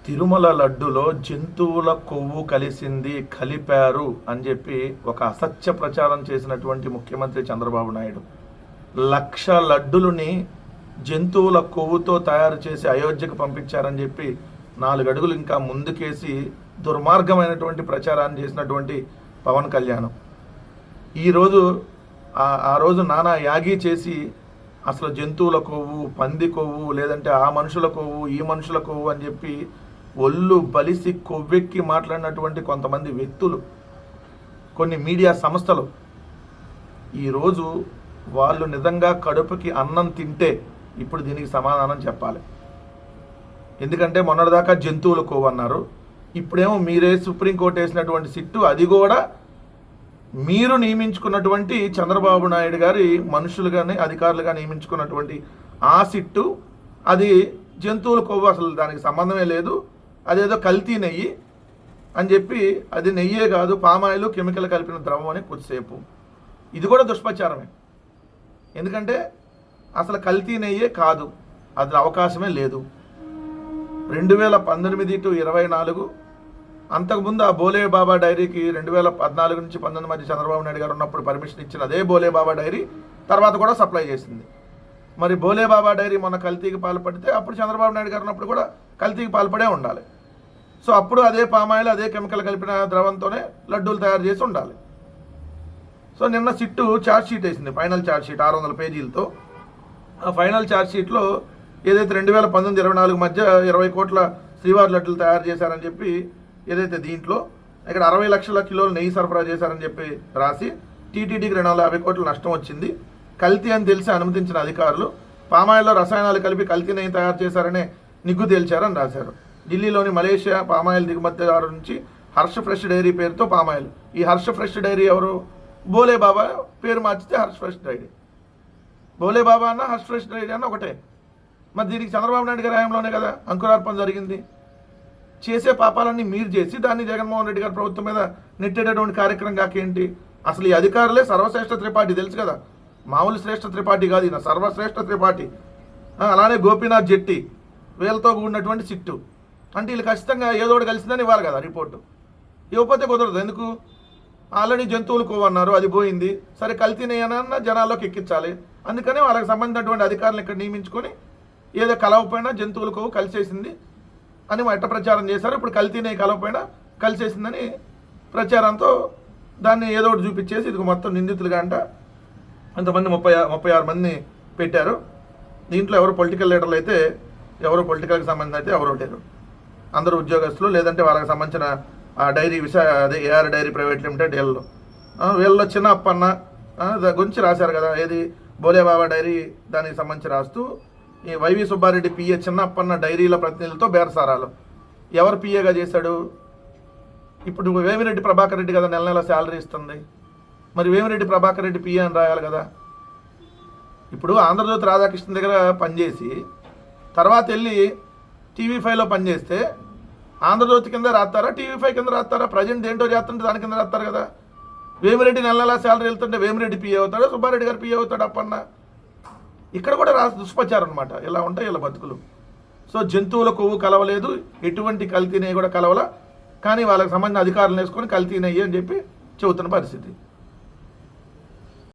తిరుమల లడ్డులో జంతువుల కొవ్వు కలిపారు అని చెప్పి ఒక అసత్య ప్రచారం చేసినటువంటి ముఖ్యమంత్రి చంద్రబాబు నాయుడు 1,00,000 లడ్డులని జంతువుల కొవ్వుతో తయారు చేసి అయోధ్యకు పంపించారని చెప్పి 4 అడుగులు ఇంకా ముందుకేసి దుర్మార్గమైనటువంటి ప్రచారాన్ని చేసినటువంటి పవన్ కళ్యాణ్ ఈరోజు ఆ రోజు నానా యాగి చేసి అసలు జంతువుల కొవ్వు, పంది కొవ్వు, లేదంటే ఆ మనుషుల కొవ్వు, ఈ మనుషుల కొవ్వు అని చెప్పి ఒళ్ళు బలిసి కొవ్వెక్కి మాట్లాడినటువంటి కొంతమంది వ్యక్తులు, కొన్ని మీడియా సంస్థలు ఈరోజు వాళ్ళు నిజంగా కడుపుకి అన్నం తింటే ఇప్పుడు దీనికి సమాధానం చెప్పాలి. ఎందుకంటే మొన్నటిదాకా జంతువుల కొవ్వు అన్నారు, ఇప్పుడేమో మీరే సుప్రీంకోర్టు వేసినటువంటి సిట్టు, అది కూడా మీరు నియమించుకున్నటువంటి చంద్రబాబు నాయుడు గారి మనుషులుగానే అధికారులుగా నియమించుకున్నటువంటి ఆ సిట్టు అది జంతువుల కొవ్వు, అసలు దానికి సంబంధమే లేదు, అదేదో కల్తీ నెయ్యి అని చెప్పి, అది నెయ్యే కాదు పామాయిల్ కెమికల్ కలిపిన ద్రవం అని కొద్దిసేపు. ఇది కూడా దుష్ప్రచారమే. ఎందుకంటే అసలు కల్తీ నెయ్యే కాదు, అది అవకాశమే లేదు. 2019 to 24 అంతకుముందు ఆ బోలే బాబా డైరీకి 2014 నుంచి 19 మధ్య చంద్రబాబు నాయుడు గారు ఉన్నప్పుడు పర్మిషన్ ఇచ్చిన అదే బోలే బాబా డైరీ తర్వాత కూడా సప్లై చేసింది. మరి బోలే బాబా డైరీ మొన్న కల్తీకి పాల్పడితే అప్పుడు చంద్రబాబు నాయుడు గారు ఉన్నప్పుడు కూడా కల్తీకి పాల్పడే ఉండాలి. సో అప్పుడు అదే పామాయిల్, అదే కెమికల్ కలిపిన ద్రవంతోనే లడ్డూలు తయారు చేసి ఉండాలి. సో నిన్న సిట్టు ఛార్జ్ షీట్ వేసింది, ఫైనల్ ఛార్జ్ షీట్ 600 పేజీలతో. ఆ ఫైనల్ ఛార్జ్ షీట్లో ఏదైతే 2019-24 మధ్య 20 కోట్ల శ్రీవారి లడ్డూలు తయారు చేశారని చెప్పి ఏదైతే దీంట్లో ఇక్కడ 60 లక్షల కిలోలు నెయ్యి సరఫరా చేశారని చెప్పి రాసి టీటీడీకి 250 కోట్ల నష్టం వచ్చింది, కల్తీ అని తెలిసి అనుమతించిన అధికారులు పామాయిల్లో రసాయనాలు కలిపి కల్తీ నెయ్యి తయారు చేశారనే నిగ్గు తేల్చారని రాశారు. ఢిల్లీలోని మలేషియా పామాయిల్ దిగుమతిదారు నుంచి హర్ష ఫ్రెష్ డైరీ పేరుతో పామాయిల్. ఈ హర్ష ఫ్రెష్ డైరీ ఎవరు? బోలే బాబా పేరు మార్చితే హర్ష ఫ్రెష్ డైరీ. బోలే బాబా అన్న హర్ష ఫ్రెష్ డైరీ అన్న ఒకటే. మరి దీనికి చంద్రబాబు నాయుడు గారి హయాంలోనే కదా అంకురార్పణ జరిగింది. చేసే పాపాలన్నీ మీరు చేసి దాన్ని జగన్మోహన్ రెడ్డి గారి ప్రభుత్వం మీద నెట్టేటటువంటి కార్యక్రమం కాకేంటి? అసలు ఈ అధికారులే సర్వశ్రేష్ఠ త్రిపాఠి, తెలుసు కదా, మామూలు శ్రేష్ఠ త్రిపాఠి కాదు, ఈయన సర్వశ్రేష్ఠ త్రిపాఠి. అలానే గోపీనాథ్ జెట్టి వీళ్ళతో కూడినటువంటి సిట్టు. అంటే వీళ్ళు ఖచ్చితంగా ఏదో ఒకటి కలిసిందని ఇవ్వాలి కదా రిపోర్టు. ఇవ్వకపోతే కుదరదు. ఎందుకు? ఆల్రెడీ జంతువులు కొవ్వన్నారు, అది పోయింది, సరే కల్తీనేయనన్నా జనాల్లోకి ఎక్కించాలి. అందుకనే వాళ్ళకి సంబంధించినటువంటి అధికారులు ఇక్కడ నియమించుకొని ఏదో కలవపోయినా జంతువుల కొవ్వు కలిసేసింది అని ఎట్ట ప్రచారం చేశారు. ఇప్పుడు కల్తీనే కలవపోయినా కలిసేసిందని ప్రచారంతో దాన్ని ఏదో ఒకటి చూపించేసి ఇది మొత్తం నిందితులుగా అంట అంతమంది 36 మందిని పెట్టారు. దీంట్లో ఎవరు పొలిటికల్ లీడర్లు అయితే ఎవరు, పొలిటికల్కి సంబంధించి అయితే ఎవరు లేరు, అందరూ ఉద్యోగస్తులు, లేదంటే వాళ్ళకి సంబంధించిన ఆ డైరీ అదే ఏఆర్ డైరీ ప్రైవేట్ లిమిటెడ్ వీళ్ళలో చిన్న అప్పన్న గురించి రాశారు కదా, ఏది బోలే బాబా డైరీ దానికి సంబంధించి రాస్తూ ఈ వైవి సుబ్బారెడ్డి పిఏ చిన్న అప్పన్న డైరీల ప్రతినిధులతో బేరసారాలు. ఎవరు పిఏగా చేశాడు? ఇప్పుడు వేమిరెడ్డి ప్రభాకర్ రెడ్డి కదా నెల శాలరీ ఇస్తుంది, మరి వేమిరెడ్డి ప్రభాకర్ రెడ్డి పిఏ అని రాయాలి కదా. ఇప్పుడు ఆంధ్రజ్యోతి రాధాకృష్ణ దగ్గర పనిచేసి తర్వాత వెళ్ళి TV5లో పనిచేస్తే ఆంధ్రజ్యోతి కింద రాస్తారా, TV5 కింద రాస్తారా? ప్రజెంట్ ఏంటో చేస్తుంటే దాని కింద రాస్తారు కదా. వేమిరెడ్డి నెల శాలరీ వెళ్తుంటే వేమిరెడ్డి పిఏ అవుతాడు, సుబ్బారెడ్డి గారు పిఏ అవుతాడు అప్పన్న. ఇక్కడ కూడా దుష్ప్రచారం అనమాట. ఇలా ఉంటాయి ఇలా బతుకులు. సో జంతువుల కొవ్వు కలవలేదు, ఎటువంటి కల్తీ నెయ్యి కూడా కలవల, కానీ వాళ్ళకి సంబంధించిన అధికారులు వేసుకొని కల్తీ నెయ్యి అని చెప్పి చెబుతున్న పరిస్థితి.